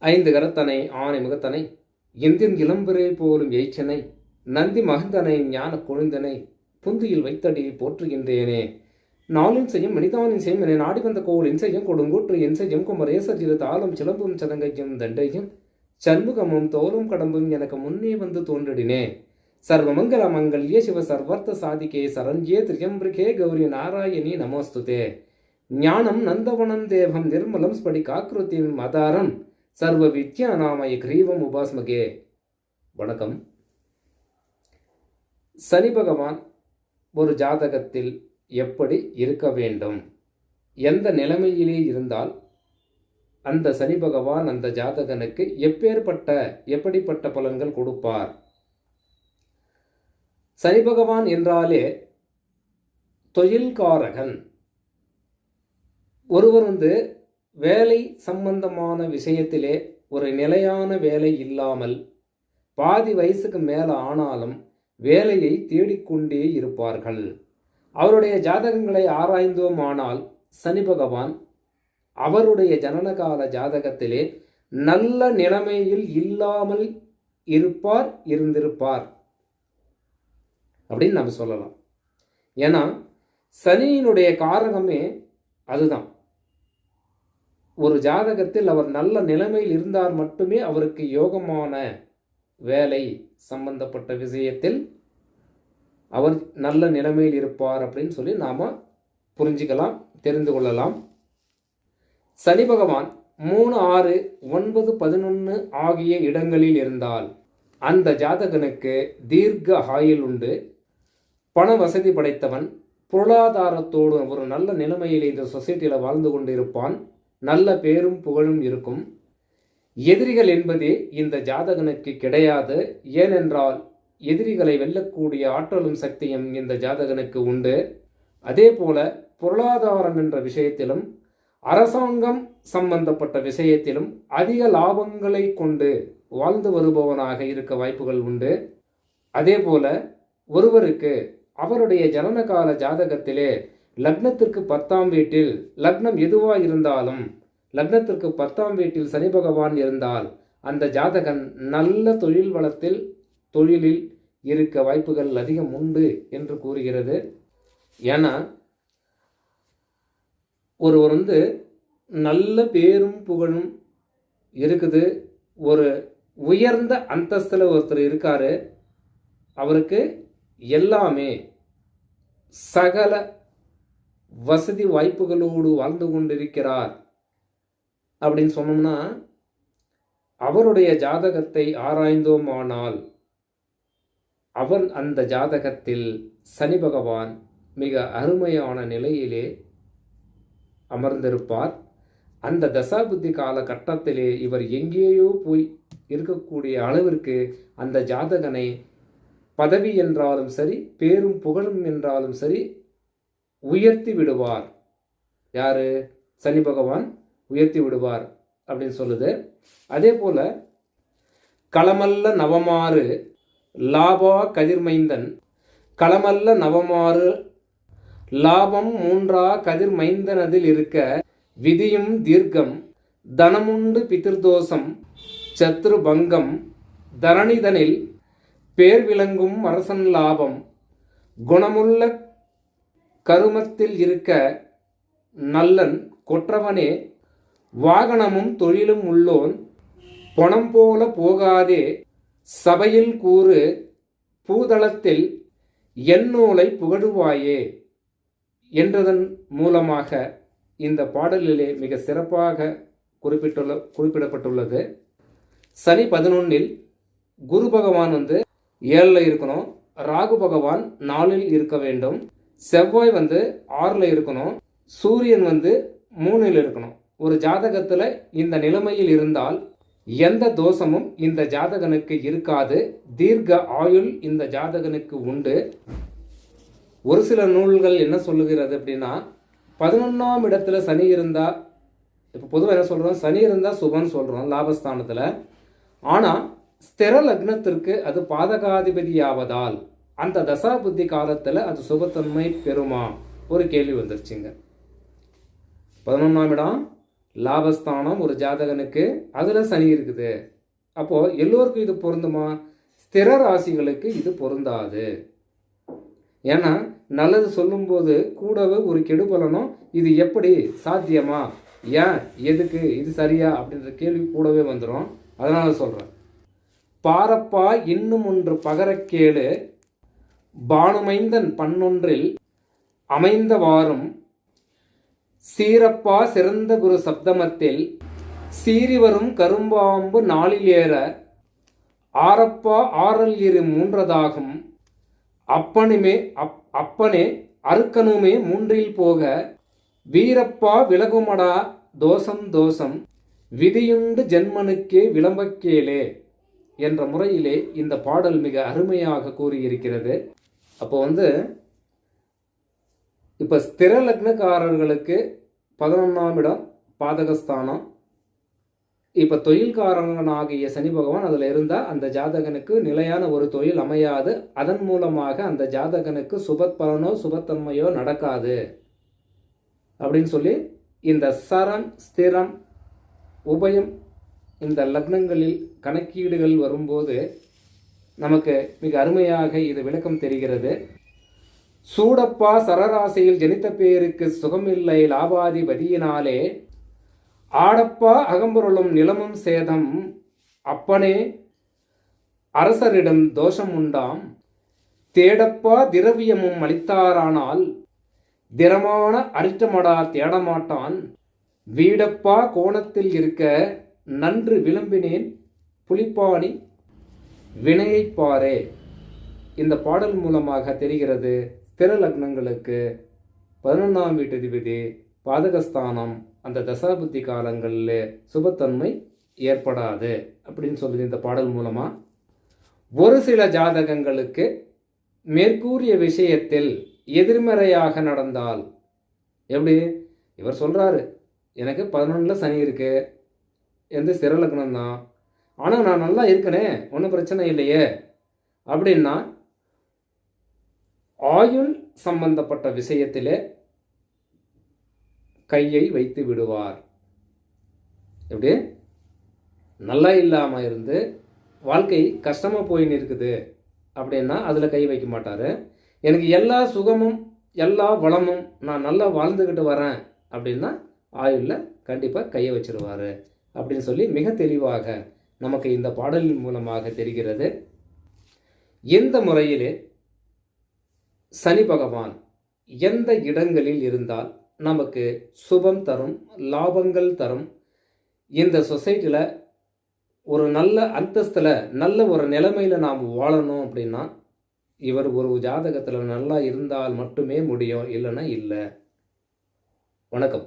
ஐந்து கரத்தனை ஆனை முகத்தனை இந்தின் இளம்பிறை போலும் எய்ச்சனை நந்தி மகந்தனை ஞான கொழுந்தனை புந்தியில் வைத்தடி போற்றுகின்றேனே. நாளின் செய்யும் மனிதானின் செய்யும் என நாடி வந்த கோளின் செய்யும் கொடுங்கூற்று என் செய்யும் குமரேசர் தாளம் சிலம்பும் சதங்கையும் தண்டையும் சண்முகமும் தோலும் கடம்பும் எனக்கு முன்னே வந்து தோன்றிடினே. சர்வமங்கல மங்கல்யே சிவ சர்வர்த்த சாதிகே சரண்யே திரியம்பிரிகே கௌரி நாராயணி நமோஸ்துதே. ஞானம் நந்தவனம் தேவம் நிர்மலம் ஸ்படிகாக்கிருதிம் மதாரம் சர்வ வித்யா நாமய கிரீவம் உபாஸ்மகே. வணக்கம். சனி பகவான் ஒரு ஜாதகத்தில் எப்படி இருக்க வேண்டும், எந்த நிலைமையிலே இருந்தால் அந்த சனி பகவான் அந்த ஜாதகனுக்கு எப்படிப்பட்ட பலன்கள் கொடுப்பார்? சனி பகவான் என்றாலே தொழில்காரகன். ஒருவர் வேலை சம்பந்தமான விஷயத்திலே ஒரு நிலையான வேலை இல்லாமல் பாதி வயசுக்கு மேலே ஆனாலும் வேலையை தேடிக்கொண்டே இருப்பார்கள். அவருடைய ஜாதகங்களை ஆராய்ந்தோமானால் சனி பகவான் அவருடைய ஜனனகால ஜாதகத்திலே நல்ல நிலைமையில் இல்லாமல் இருந்திருப்பார் அப்படின்னு நம்ம சொல்லலாம். ஏன்னா சனியினுடைய காரகமே அதுதான். ஒரு ஜாதகத்தில் அவர் நல்ல நிலைமையில் இருந்தால் மட்டுமே அவருக்கு யோகமான வேலை சம்பந்தப்பட்ட விஷயத்தில் அவர் நல்ல நிலைமையில் இருப்பார் அப்படின்னு சொல்லி நாம் புரிஞ்சுக்கலாம், தெரிந்து கொள்ளலாம். சனி பகவான் 3, 6, 9, 11 ஆகிய இடங்களில் இருந்தால் அந்த ஜாதகனுக்கு தீர்க்க ஆயுள் உண்டு, பண வசதி படைத்தவன், பொருளாதாரத்தோடு ஒரு நல்ல நிலைமையில் இந்த சொசைட்டியில் வாழ்ந்து கொண்டு இருப்பான், நல்ல பேரும் புகழும் இருக்கும். எதிரிகள் என்பதே இந்த ஜாதகனுக்கு கிடையாது. ஏனென்றால் எதிரிகளை வெல்லக்கூடிய ஆற்றலும் சக்தியும் இந்த ஜாதகனுக்கு உண்டு. அதே போல பொருளாதாரம் என்ற விஷயத்திலும் அரசாங்கம் சம்பந்தப்பட்ட விஷயத்திலும் அதிக லாபங்களை கொண்டு வாழ்ந்து வருபவனாக இருக்க வாய்ப்புகள் உண்டு. அதே போல ஒருவருக்கு அவருடைய ஜனனகால ஜாதகத்திலே லக்னத்திற்கு 10ஆம் வீட்டில், லக்னம் எதுவாக இருந்தாலும் லக்னத்திற்கு 10ஆம் வீட்டில் சனி பகவான் இருந்தால் அந்த ஜாதகன் நல்ல தொழிலில் இருக்க வாய்ப்புகள் அதிகம் உண்டு என்று கூறுகிறது. ஏன்னா ஒருவர் நல்ல பேரும் புகழும் இருக்குது, ஒரு உயர்ந்த அந்தஸ்தில் ஒருத்தர் இருக்காரு, அவருக்கு எல்லாமே சகல வசதி வாய்ப்புகளோடு வாழ்ந்து கொண்டிருக்கிறார் அப்படின்னு சொன்னோம்னா அவருடைய ஜாதகத்தை ஆராய்ந்தோமானால் அவர் அந்த ஜாதகத்தில் சனி பகவான் மிக அருமையான நிலையிலே அமர்ந்திருப்பார். அந்த தசாபுத்தி காலகட்டத்திலே இவர் எங்கேயோ போய் இருக்கக்கூடிய அளவிற்கு அந்த ஜாதகனை பதவி என்றாலும் சரி, பேரும் புகழும் என்றாலும் சரி உயர்த்தி விடுவார். யாரு? சனி பகவான் உயர்த்தி விடுவார் அப்படின்னு சொல்லுது. அதே போல களமல்ல நவமாறு லாபா கதிர்மைந்தன், களமல்ல நவமாறு லாபம் 3 கதிர்மைந்தனதில் இருக்க விதியும் தீர்க்கம் தனமுண்டு பிதிர்தோஷம் சத்ரு பங்கம் தரணிதனில் பேர் விளங்கும் அரசன் லாபம் குணமுள்ள கருமத்தில் இருக்க நல்லன் கொற்றவனே வாகனமும் தொழிலும் உள்ளோன் பொணம் போல போகாதே சபையில் கூறு பூதளத்தில் எந்நூலை புகழுவாயே என்றதன் மூலமாக இந்த பாடலிலே மிக சிறப்பாக குறிப்பிடப்பட்டுள்ளது. சனி 11இல் குரு பகவான் 7ல் இருக்கணும், ராகு பகவான் 4ல் இருக்க வேண்டும், செவ்வாய் 6ல் இருக்கணும், சூரியன் 3ல் இருக்கணும். ஒரு ஜாதகத்தில் இந்த நிலைமையில் இருந்தால் எந்த தோஷமும் இந்த ஜாதகனுக்கு இருக்காது, தீர்க்க ஆயுள் இந்த ஜாதகனுக்கு உண்டு. ஒரு சில நூல்கள் என்ன சொல்லுகிறது அப்படின்னா 11ஆம் இடத்துல சனி இருந்தால், இப்போ பொதுவாக என்ன சொல்கிறோம், சனி இருந்தால் சுபன்னு சொல்கிறோம் லாபஸ்தானத்தில். ஆனால் ஸ்திர லக்னத்திற்கு அது பாதகாதிபதியாவதால் அந்த தசா புத்தி காலத்தில் அது சுபத்தன்மை பெறுமா? ஒரு கேள்வி வந்துருச்சுங்க. 11ஆம் இடம் லாபஸ்தானம் ஒரு ஜாதகனுக்கு, அதில் சனி இருக்குது. அப்போது எல்லோருக்கும் இது பொருந்துமா? ஸ்திர ராசிகளுக்கு இது பொருந்தாது. ஏன்னா நல்லது சொல்லும்போது கூடவே ஒரு கெடுபலனும், இது எப்படி சாத்தியமா, ஏன், எதுக்கு, இது சரியா அப்படின்ற கேள்வி கூடவே வந்துடும். அதனால சொல்கிறேன். பாரப்பா இன்னும் ஒன்று பகரக்கேளு, பானுமைந்தன் பண்ணொன்றில் அமைந்தவாறும், சீரப்பா சிறந்த குரு சப்தமத்தில் சீறிவரும் கரும்பாம்பு நாளில் ஏற, ஆரப்பா ஆறல் இரு மூன்றதாகும், அப்பனே அறுக்கனுமே மூன்றில் போக, வீரப்பா விலகுமடா தோஷம் தோஷம், விதியுண்டு ஜென்மனுக்கே விளம்பக்கேளே என்ற முறையிலே இந்த பாடல் மிக அருமையாக கூறியிருக்கிறது. அப்போ இப்போ ஸ்திர லக்னக்காரர்களுக்கு 11ஆம் இடம் பாதகஸ்தானம். இப்போ தொழில்காரங்கனாகிய சனி பகவான் அதில் இருந்தால் அந்த ஜாதகனுக்கு நிலையான ஒரு தொழில் அமையாது. அதன் மூலமாக அந்த ஜாதகனுக்கு சுபப்பலனோ சுபத்தன்மையோ நடக்காது அப்படின்னு சொல்லி இந்த சரம் ஸ்திரம் உபயம் இந்த லக்னங்களில் கணக்கீடுகள் வரும்போது நமக்கு மிக அருமையாக இது விளக்கம் தெரிகிறது. சூடப்பா சரராசியில் ஜனித்த பேருக்கு சுகமில்லை லாபாதிபதியினாலே, ஆடப்பா அகம்பொருளும் நிலமும் சேதம், அப்பனே அரசரிடம் தோஷம் உண்டாம், தேடப்பா திரவியமும் அளித்தாரானால் திறமான அரிட்டமடா தேடமாட்டான், வீடப்பா கோணத்தில் இருக்க நன்று விளம்பினேன் புலிப்பாணி வினையைப்பாரே. இந்த பாடல் மூலமாக தெரிகிறது ஸ்திர லக்னங்களுக்கு 11ஆம் வீட்டதிபதி பாதகஸ்தானம் அந்த தசாபுத்தி காலங்களில் சுபத்தன்மை ஏற்படாது அப்படின்னு சொல்லுது இந்த பாடல் மூலமாக. ஒரு சில ஜாதகங்களுக்கு மேற்கூறிய விஷயத்தில் எதிர்மறையாக நடந்தால், எப்படி இவர் சொல்கிறாரு, எனக்கு 11ல் சனி இருக்கு, எந்த ஸ்திர லக்னம் தான், ஆனால் நான் நல்லா இருக்கனே, ஒன்றும் பிரச்சனை இல்லையே அப்படின்னா ஆயுள் சம்பந்தப்பட்ட விஷயத்திலே கையை வைத்து விடுவார். எப்படி நல்லா இல்லாமல் இருந்து வாழ்க்கை கஷ்டமாக போயின்னு இருக்குது அப்படின்னா அதில் கை வைக்க மாட்டார். எனக்கு எல்லா சுகமும் எல்லா வளமும் நான் நல்லா வாழ்ந்துக்கிட்டு வரேன் அப்படின்னா ஆயுளில் கண்டிப்பாக கையை வச்சிருவார் அப்படின்னு சொல்லி மிக தெளிவாக நமக்கு இந்த பாடலின் மூலமாக தெரிகிறது. எந்த முறையிலே சனி பகவான் எந்த இடங்களில் இருந்தால் நமக்கு சுபம் தரும், லாபங்கள் தரும், இந்த சொசைட்டியில் ஒரு நல்ல அந்தஸ்தில் நல்ல ஒரு நிலைமையில் நாம் வாழணும் அப்படின்னா இவர் ஒரு ஜாதகத்தில் நல்லா இருந்தால் மட்டுமே முடியும், இல்லைன்னா இல்லை. வணக்கம்.